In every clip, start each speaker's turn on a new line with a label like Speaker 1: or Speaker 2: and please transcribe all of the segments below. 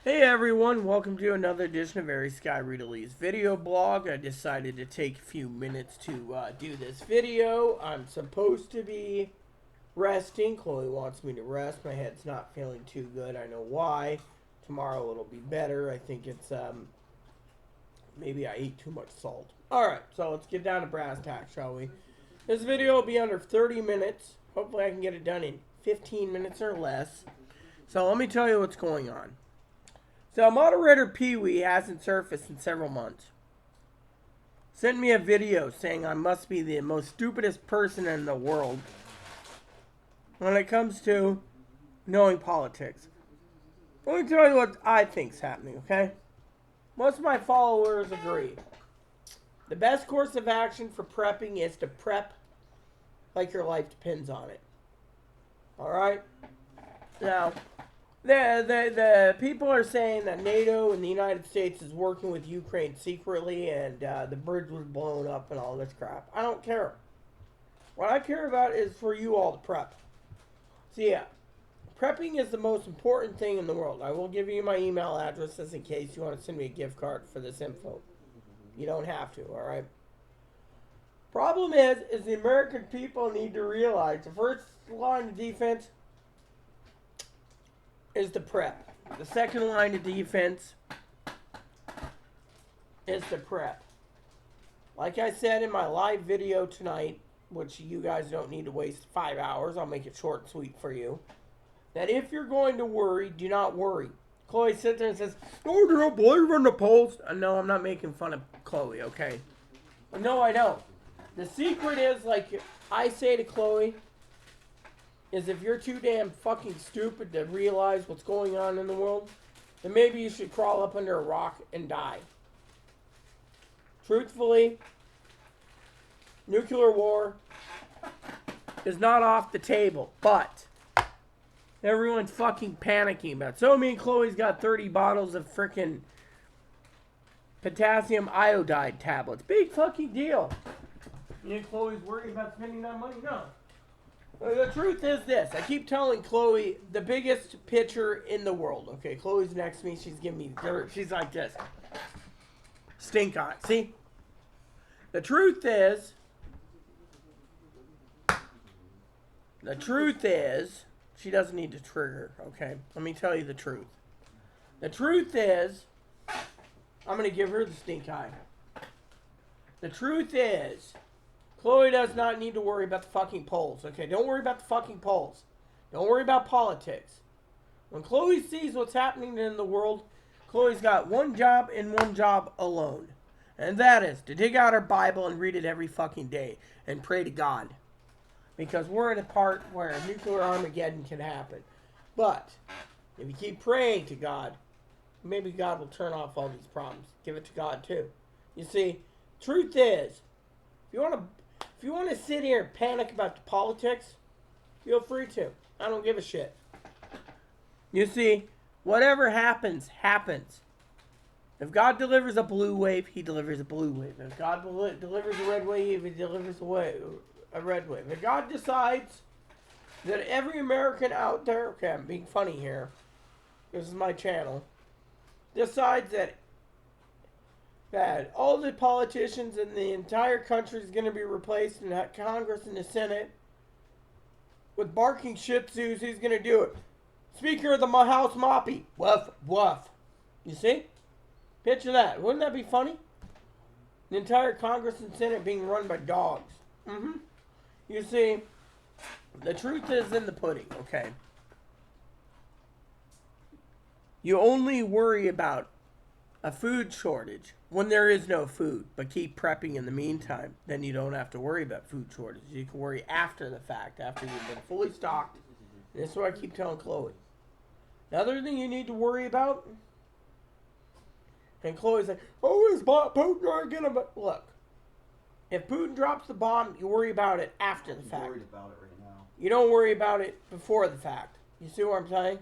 Speaker 1: Hey everyone, welcome to another edition of Very Sky Readalese video blog. I decided to take a few minutes to do this video. I'm supposed to be resting. Chloe wants me to rest. My head's not feeling too good. I know why. Tomorrow it'll be better. I think it's maybe I ate too much salt. Alright, so let's get down to brass tacks, shall we? This video will be under 30 minutes. Hopefully I can get it done in 15 minutes or less. So let me tell you what's going on. So moderator Pee-wee hasn't surfaced in several months. Sent me a video saying I must be the most stupidest person in the world when it comes to knowing politics. Let me tell you what I think's happening, okay? Most of my followers agree. The best course of action for prepping is to prep like your life depends on it. Alright? Now, the people are saying that NATO and the United States is working with Ukraine secretly and the bridge was blown up and all this crap. I don't care. What I care about is for you all to prep. So yeah, prepping is the most important thing in the world. I will give you my email address just in case you want to send me a gift card for this info. You don't have to, alright? Problem is the American people need to realize the first line of defense is the prep. The second line of defense is the prep. Like I said in my live video tonight, which you guys don't need to waste 5 hours, I'll make it short and sweet for you, that if you're going to worry, do not worry. Chloe sits there and says, "Oh, you don't believe in the polls?" No, I'm not making fun of Chloe, okay? No, I don't. The secret is, like I say to Chloe, is if you're too damn fucking stupid to realize what's going on in the world, then maybe you should crawl up under a rock and die. Truthfully, nuclear war is not off the table, but everyone's fucking panicking about it. So me and Chloe's got 30 bottles of frickin' potassium iodide tablets. Big fucking deal. Me and Chloe's worried about spending that money? No. The truth is this. I keep telling Chloe, the biggest pitcher in the world. Okay, Chloe's next to me. She's giving me dirt. She's like this. Stink eye. See? The truth is, she doesn't need to trigger, okay? Let me tell you the truth. The truth is, I'm going to give her the stink eye. The truth is, Chloe does not need to worry about the fucking polls, okay? Don't worry about the fucking polls. Don't worry about politics. When Chloe sees what's happening in the world, Chloe's got one job and one job alone. And that is to dig out her Bible and read it every fucking day and pray to God. Because we're in a part where a nuclear Armageddon can happen. But if you keep praying to God, maybe God will turn off all these problems. Give it to God too. You see, truth is, if you want to sit here and panic about the politics, feel free to. I don't give a shit. You see, whatever happens, happens. If God delivers a blue wave, he delivers a blue wave. If God delivers a red wave, he delivers a red wave. If God decides that every American out there, okay, I'm being funny here, this is my channel, decides that all the politicians in the entire country is going to be replaced in that Congress and the Senate with barking Shih Tzus, he's going to do it. Speaker of the House Moppy. Woof, woof. You see? Picture that. Wouldn't that be funny? The entire Congress and Senate being run by dogs. You see, the truth is in the pudding, okay? You only worry about a food shortage when there is no food, but keep prepping in the meantime. Then you don't have to worry about food shortages. You can worry after the fact, after you've been fully stocked. And this is what I keep telling Chloe. The other thing you need to worry about, and Chloe's like, "Oh, is Putin gonna?" Look, if Putin drops the bomb, you worry about it after the fact.
Speaker 2: I'm worried about it right now.
Speaker 1: You don't worry about it before the fact. You see what I'm saying?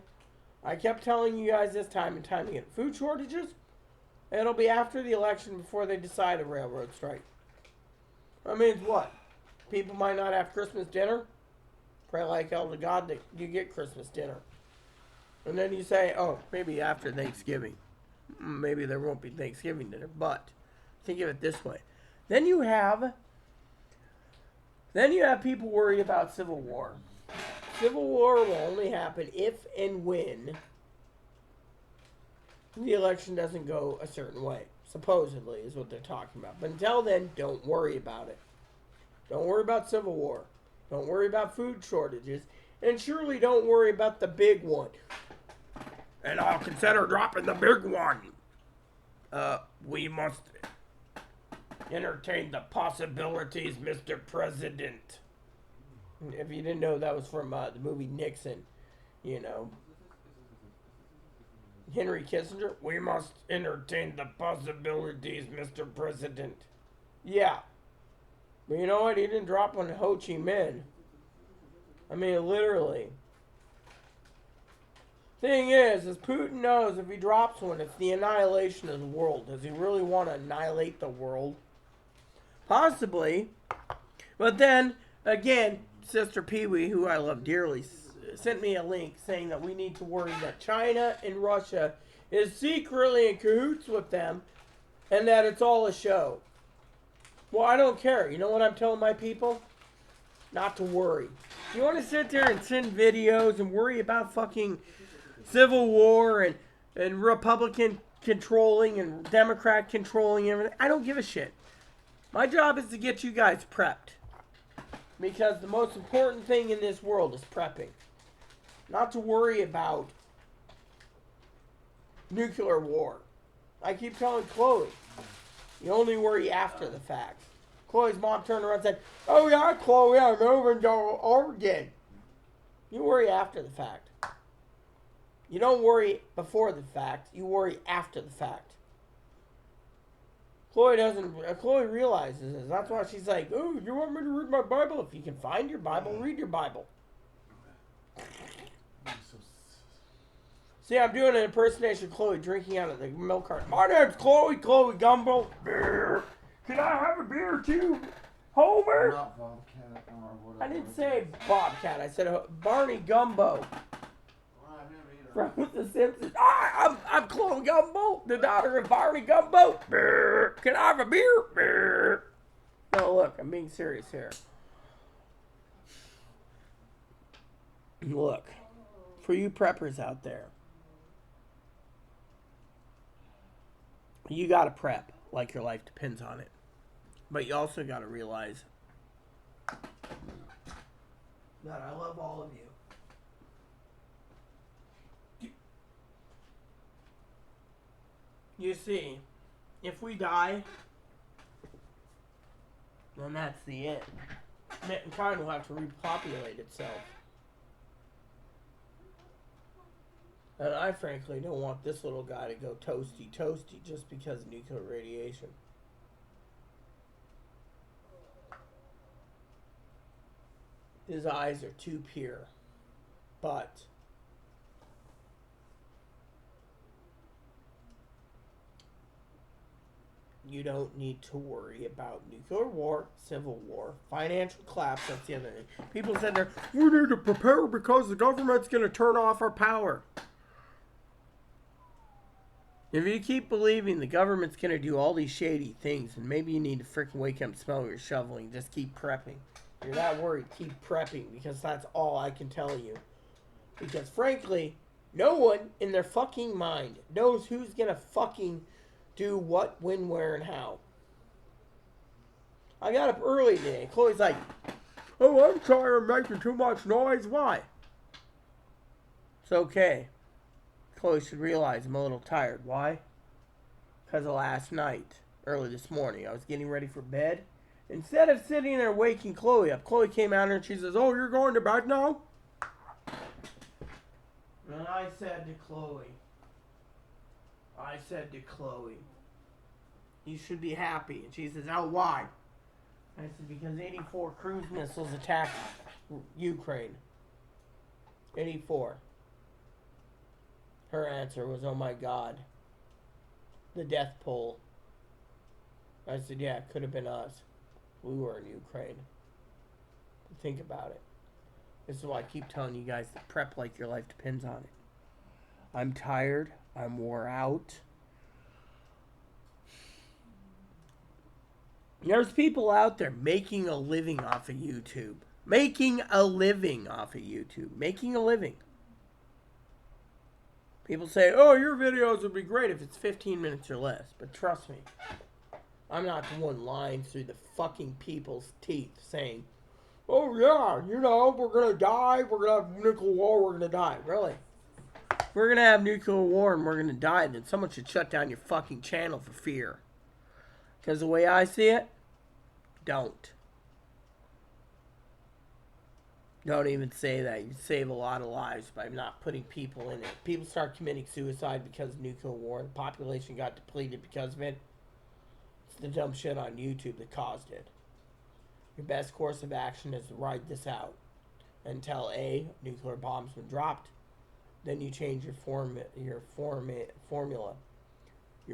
Speaker 1: I kept telling you guys this time and time again. Food shortages, it'll be after the election before they decide a railroad strike. That means what? People might not have Christmas dinner. Pray like hell to God that you get Christmas dinner. And then you say, oh, maybe after Thanksgiving. Maybe there won't be Thanksgiving dinner. But think of it this way. Then you have people worry about civil war. Civil war will only happen if and when the election doesn't go a certain way. Supposedly is what they're talking about. But until then, don't worry about it. Don't worry about civil war. Don't worry about food shortages. And surely don't worry about the big one. And I'll consider dropping the big one. We must entertain the possibilities, Mr. President. If you didn't know, that was from the movie Nixon. You know. Henry Kissinger. We must entertain the possibilities, Mr. President. Yeah. But you know what? He didn't drop on Ho Chi Minh. I mean, literally. Thing is Putin knows if he drops one, it's the annihilation of the world. Does he really want to annihilate the world? Possibly. But then, again, Sister Pee-wee, who I love dearly, sent me a link saying that we need to worry that China and Russia is secretly in cahoots with them and that it's all a show. Well, I don't care. You know what I'm telling my people? Not to worry. You want to sit there and send videos and worry about fucking civil war and Republican controlling and Democrat controlling everything. I don't give a shit. My job is to get you guys prepped. Because the most important thing in this world is prepping. Not to worry about nuclear war. I keep telling Chloe, you only worry after the fact. Chloe's mom turned around and said, oh yeah, Chloe, I'm moving to Oregon. You worry after the fact. You don't worry before the fact. You worry after the fact. Chloe realizes this. That's why she's like, oh, you want me to read my Bible? If you can find your Bible, read your Bible. See, I'm doing an impersonation of Chloe drinking out of the milk carton. My name's Chloe Gumbo. Beer. Can I have a beer too, Homer?
Speaker 2: Not Bobcat or whatever.
Speaker 1: I didn't say Bobcat. I said Barney Gumbo. From The Simpsons. I'm Chloe Gumbo, the daughter of Barney Gumbo. Beer. Can I have a beer? Beer. No, look, I'm being serious here. Look, for you preppers out there, you got to prep like your life depends on it. But you also got to realize that I love all of you. You see, if we die, then that's the end. Mankind will have to repopulate itself. And I frankly don't want this little guy to go toasty just because of nuclear radiation. His eyes are too pure. But you don't need to worry about nuclear war, civil war, financial collapse. That's the other thing. People said there, we need to prepare because the government's going to turn off our power. If you keep believing the government's going to do all these shady things, then maybe you need to freaking wake up and smell your shoveling. Just keep prepping. If you're that worried, keep prepping, because that's all I can tell you. Because frankly, no one in their fucking mind knows who's going to fucking do what, when, where, and how. I got up early today. Chloe's like, oh, I'm tired of making too much noise. Why? It's okay. Chloe should realize I'm a little tired. Why? Because of last night, early this morning. I was getting ready for bed. Instead of sitting there waking Chloe up, Chloe came out here and she says, oh, you're going to bed now? And I said to Chloe, you should be happy. And she says, oh, why? I said, because 84 cruise missiles attacked Ukraine. 84. Her answer was, oh my God. The death toll. I said, yeah, it could have been us. We were in Ukraine. But think about it. This is why I keep telling you guys to prep like your life depends on it. I'm tired. I'm wore out. There's people out there making a living off of YouTube. Making a living off of YouTube. Making a living. People say, oh, your videos would be great if it's 15 minutes or less. But trust me, I'm not the one lying through the fucking people's teeth saying, oh yeah, you know, we're gonna die, we're gonna have nuclear war, we're gonna die. Really? If we're gonna have nuclear war and we're gonna die, then someone should shut down your fucking channel for fear. Because the way I see it, don't. Don't even say that. You save a lot of lives by not putting people in it. People start committing suicide because of nuclear war. The population got depleted because of it. It's the dumb shit on YouTube that caused it. Your best course of action is to ride this out until A, nuclear bomb's been dropped. Then you change your formula. Your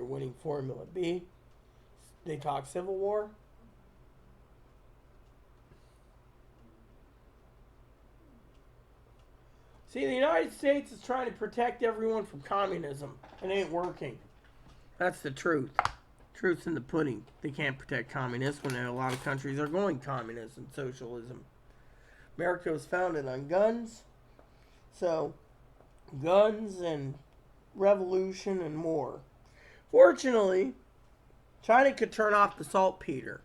Speaker 1: winning formula. B, they talk civil war. See, the United States is trying to protect everyone from communism. It ain't working. That's the truth. Truth's in the pudding. They can't protect communists when a lot of countries are going communism, socialism. America was founded on guns. So, guns and revolution and more. Fortunately, China could turn off the saltpeter.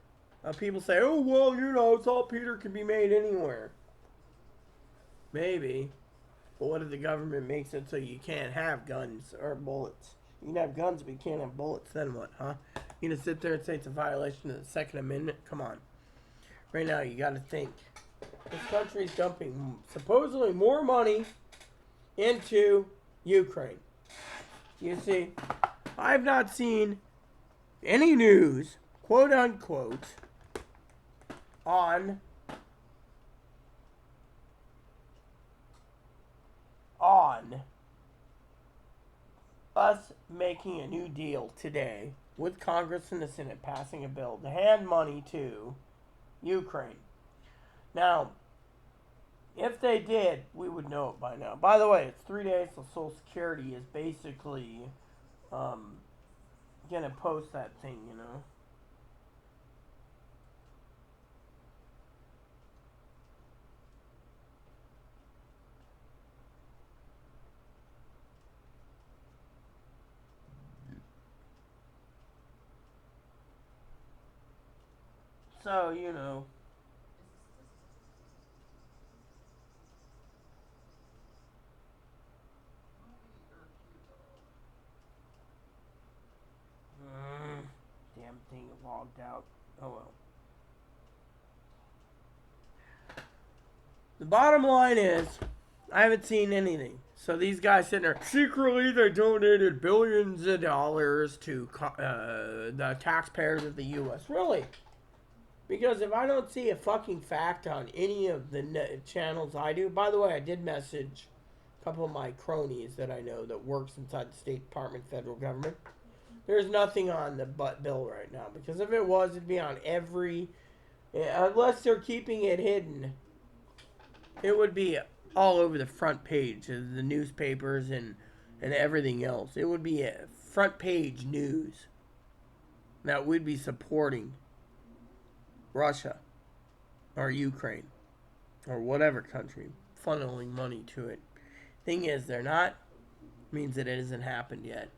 Speaker 1: People say, oh, well, you know, saltpeter can be made anywhere. Maybe. But what if the government makes it so you can't have guns or bullets? You can have guns, but you can't have bullets. Then what, huh? You gonna sit there and say it's a violation of the Second Amendment? Come on. Right now, you gotta think. This country's dumping supposedly more money into Ukraine. You see, I've not seen any news, quote unquote, on us making a new deal today with Congress and the Senate passing a bill to hand money to Ukraine. Now, if they did, we would know it by now. By the way, it's 3 days till Social Security is basically gonna post that thing, you know. So, you know. Damn thing logged out. Oh well. The bottom line is, I haven't seen anything. So these guys sitting there, secretly they donated billions of dollars to the taxpayers of the U.S. Really? Because if I don't see a fucking fact on any of the channels I do, by the way, I did message a couple of my cronies that I know that works inside the State Department, federal government. There's nothing on the bill right now. Because if it was, it'd be on every... Unless they're keeping it hidden, it would be all over the front page of the newspapers and everything else. It would be a front page news that would be supporting Russia or Ukraine or whatever country, funneling money to it. Thing is, they're not, means that it hasn't happened yet.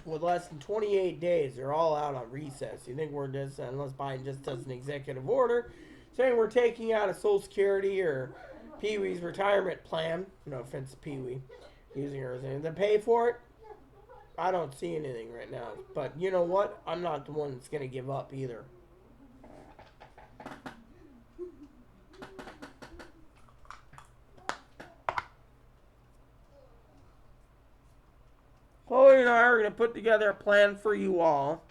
Speaker 1: With less than 28 days, they're all out on recess. You think we're just, unless Biden just does an executive order saying we're taking out a Social Security or Pee-wee's retirement plan, no offense to Pee-wee, using her as anything, to pay for it, I don't see anything right now. But you know what? I'm not the one that's going to give up either. Chloe and I are going to put together a plan for you all,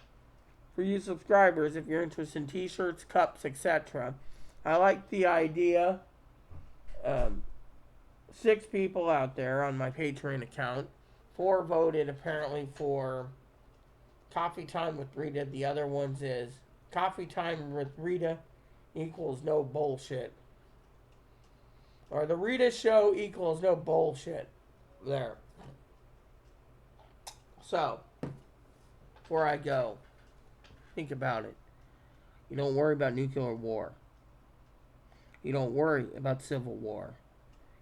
Speaker 1: for you subscribers, if you're interested in t-shirts, cups, etc. I like the idea. 6 people out there on my Patreon account. 4 voted apparently for Coffee Time with Rita. The other ones is Coffee Time with Rita equals no bullshit. Or the Rita Show equals no bullshit. There. So, before I go, think about it. You don't worry about nuclear war. You don't worry about civil war.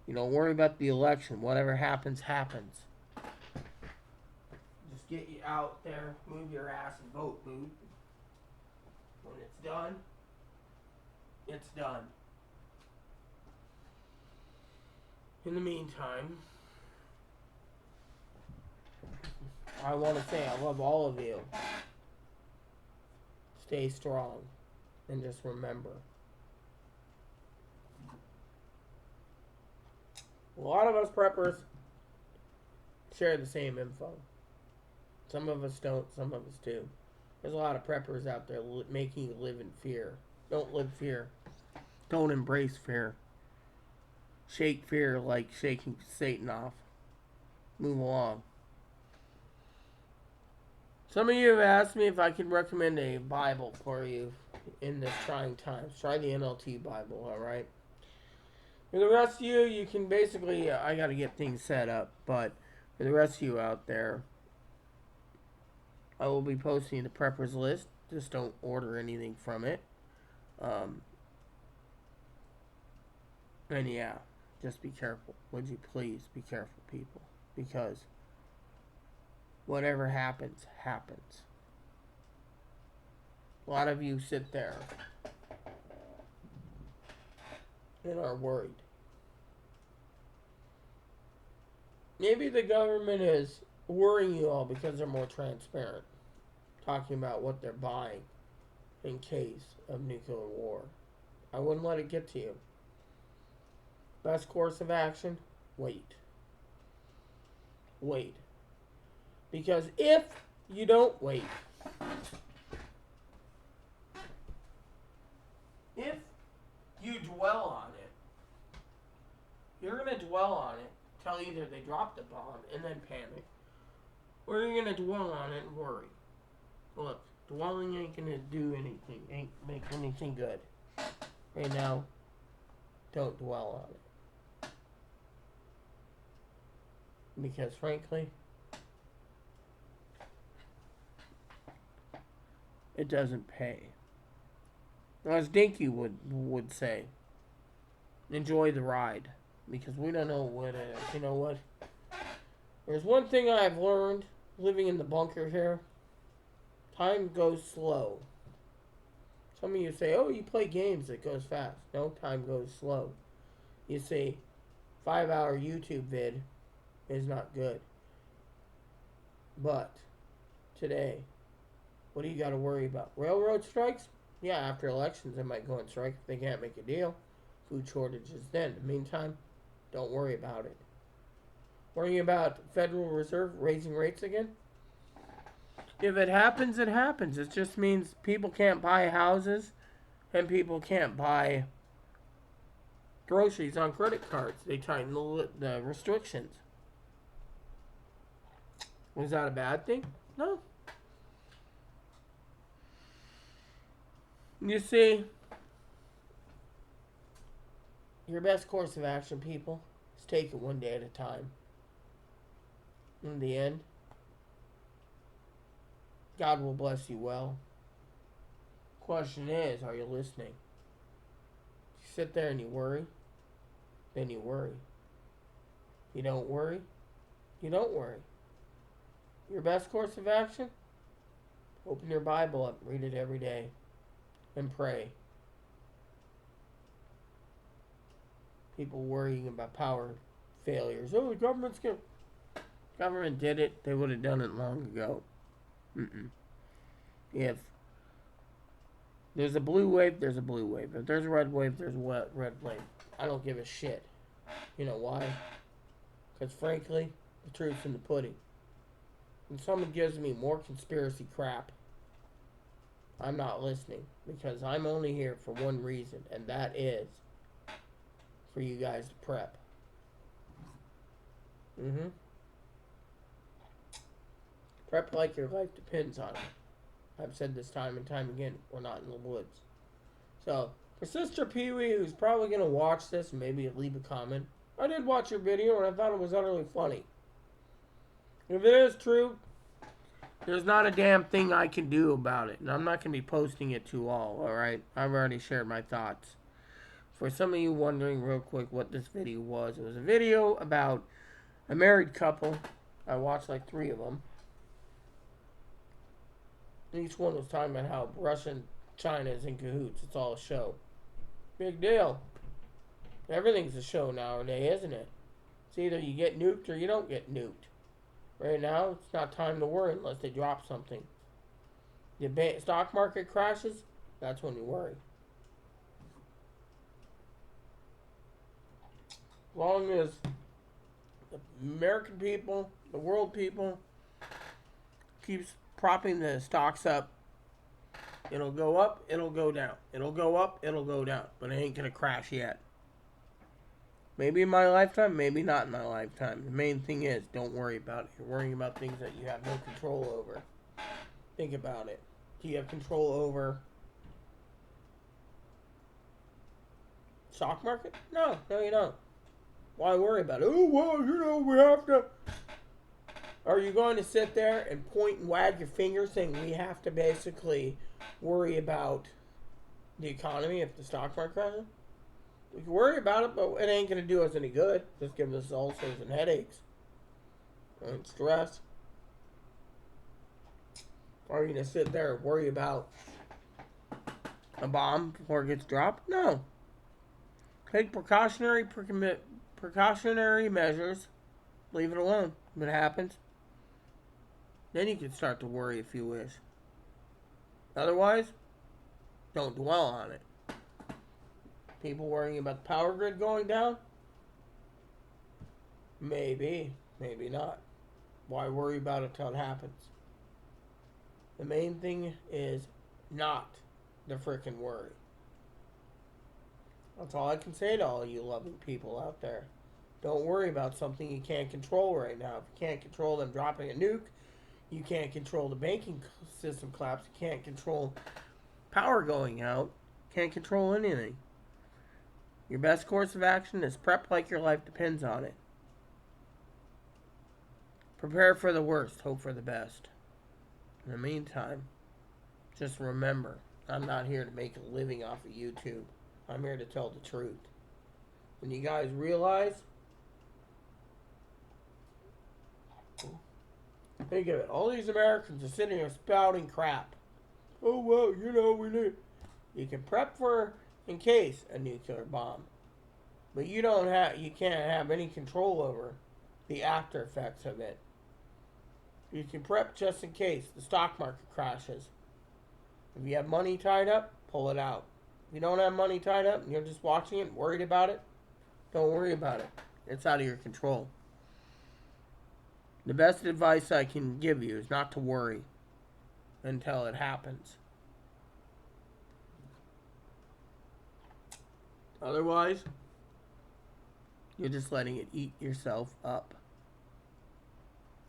Speaker 1: You don't worry about the election. Whatever happens, happens. Just get you out there, move your ass and vote, dude. When it's done, it's done. In the meantime, I want to say I love all of you. Stay strong. And just remember, a lot of us preppers share the same info. Some of us don't, some of us do. There's a lot of preppers out there making you live in fear. Don't live fear. Don't embrace fear. Shake fear like shaking Satan off. Move along. Some of you have asked me if I can recommend a Bible for you in this trying times. Try the NLT Bible, alright? For the rest of you, you can basically, I gotta get things set up, but for the rest of you out there, I will be posting the preppers list. Just don't order anything from it. And yeah, just be careful. Would you please be careful, people? Because whatever happens, happens. A lot of you sit there and are worried. Maybe the government is worrying you all because they're more transparent, talking about what they're buying in case of nuclear war. I wouldn't let it get to you. Best course of action, wait. Wait. Because if you don't wait, if you dwell on it, you're going to dwell on it till either they drop the bomb and then panic, or you're going to dwell on it and worry. Look, dwelling ain't going to do anything, ain't make anything good. Right now, don't dwell on it. Because frankly, it doesn't pay. As Dinky would say, enjoy the ride. Because we don't know what it is. You know what? There's one thing I've learned living in the bunker here. Time goes slow. Some of you say, oh, you play games, it goes fast. No, time goes slow. You see, 5-hour YouTube vid is not good. But today, what do you got to worry about? Railroad strikes? Yeah, after elections, they might go on strike if they can't make a deal. Food shortages then. In the meantime, don't worry about it. Worrying about Federal Reserve raising rates again? If it happens, it happens. It just means people can't buy houses and people can't buy groceries on credit cards. They tighten the restrictions. Was that a bad thing? No. You see, your best course of action, people, is take it one day at a time. In the end, God will bless you well. Question is, are you listening? You sit there and you worry, then you worry. You don't worry, you don't worry. Your best course of action? Open your Bible up, read it every day, and pray. People worrying about power failures. Oh, the government's going to... Government did it. They would have done it long ago. If there's a blue wave, there's a blue wave. If there's a red wave, there's a red wave. I don't give a shit. You know why? Because frankly, the truth's in the pudding. When someone gives me more conspiracy crap, I'm not listening. Because I'm only here for one reason, and that is for you guys to prep. Prep like your life depends on it. I've said this time and time again, we're not in the woods. So, for Sister Pee-wee, who's probably going to watch this and maybe leave a comment, I did watch your video and I thought it was utterly funny. If it is true, there's not a damn thing I can do about it. And I'm not going to be posting it to all, alright? I've already shared my thoughts. For some of you wondering real quick what this video was, it was a video about a married couple. I watched like 3 of them. Each one was talking about how Russia and China is in cahoots. It's all a show. Big deal. Everything's a show nowadays, isn't it? It's either you get nuked or you don't get nuked. Right now, it's not time to worry unless they drop something. The stock market crashes, that's when you worry. As long as the American people, the world people, keeps propping the stocks up, it'll go up, it'll go down. It'll go up, it'll go down. But it ain't gonna crash yet. Maybe in my lifetime, maybe not in my lifetime. The main thing is, don't worry about it. You're worrying about things that you have no control over. Think about it. Do you have control over stock market? No, you don't. Why worry about it? Oh, well, we have to. Are you going to sit there and point and wag your finger saying we have to basically worry about the economy if the stock market crashes? We can worry about it, but it ain't going to do us any good. Just give us ulcers and headaches and stress. Are you going to sit there and worry about a bomb before it gets dropped? No. Take precautionary measures. Leave it alone. If it happens, then you can start to worry if you wish. Otherwise, don't dwell on it. People worrying about the power grid going down? Maybe, maybe not. Why worry about it till it happens? The main thing is not the frickin' worry. That's all I can say to all you loving people out there. Don't worry about something you can't control right now. If you can't control them dropping a nuke, you can't control the banking system collapse, you can't control power going out, can't control anything. Your best course of action is prep like your life depends on it. Prepare for the worst, hope for the best. In the meantime, just remember, I'm not here to make a living off of YouTube. I'm here to tell the truth. When you guys realize, think of it, all these Americans are sitting here spouting crap. Oh, well, we need. You can prep for, in case, a nuclear bomb. But you can't have any control over the after effects of it. You can prep just in case the stock market crashes. If you have money tied up, pull it out. If you don't have money tied up and you're just watching it, worried about it, don't worry about it. It's out of your control. The best advice I can give you is not to worry until it happens. Otherwise, you're just letting it eat yourself up.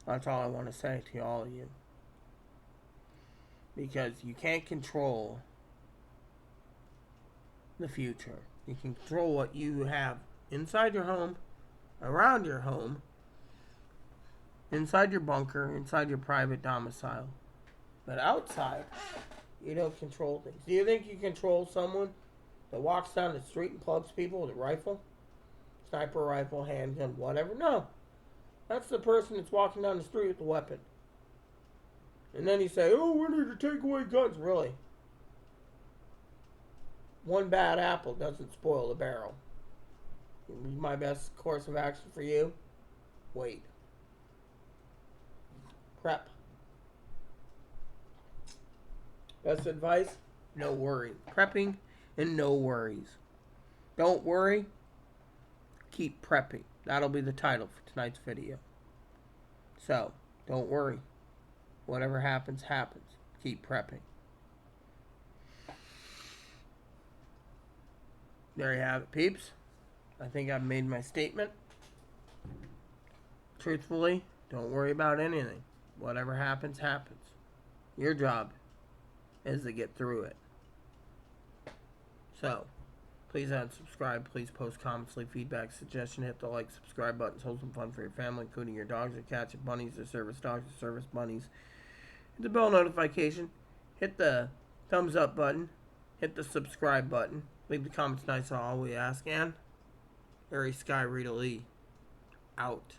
Speaker 1: That's all I want to say to all of you. Because you can't control the future. You can control what you have inside your home, around your home, inside your bunker, inside your private domicile. But outside, you don't control things. Do you think you control someone that walks down the street and plugs people with a rifle? Sniper rifle, handgun, whatever? No. That's the person that's walking down the street with a weapon. And then you say, oh, we need to take away guns. Really? One bad apple doesn't spoil the barrel. My best course of action for you? Wait. Prep. Best advice? No worry. Prepping and no worries. Don't worry. Keep prepping. That'll be the title for tonight's video. So, don't worry. Whatever happens, happens. Keep prepping. There you have it, peeps. I think I've made my statement. Truthfully, don't worry about anything. Whatever happens, happens. Your job is to get through it. So, Please unsubscribe. Please post comments, leave feedback, suggestion. Hit the like, subscribe buttons. Hold some fun for your family, including your dogs or cats or bunnies or service dogs or service bunnies. Hit the bell notification. Hit the thumbs up button. Hit the subscribe button. Leave the comments nice, all we ask. And Very Sky Rita Lee out.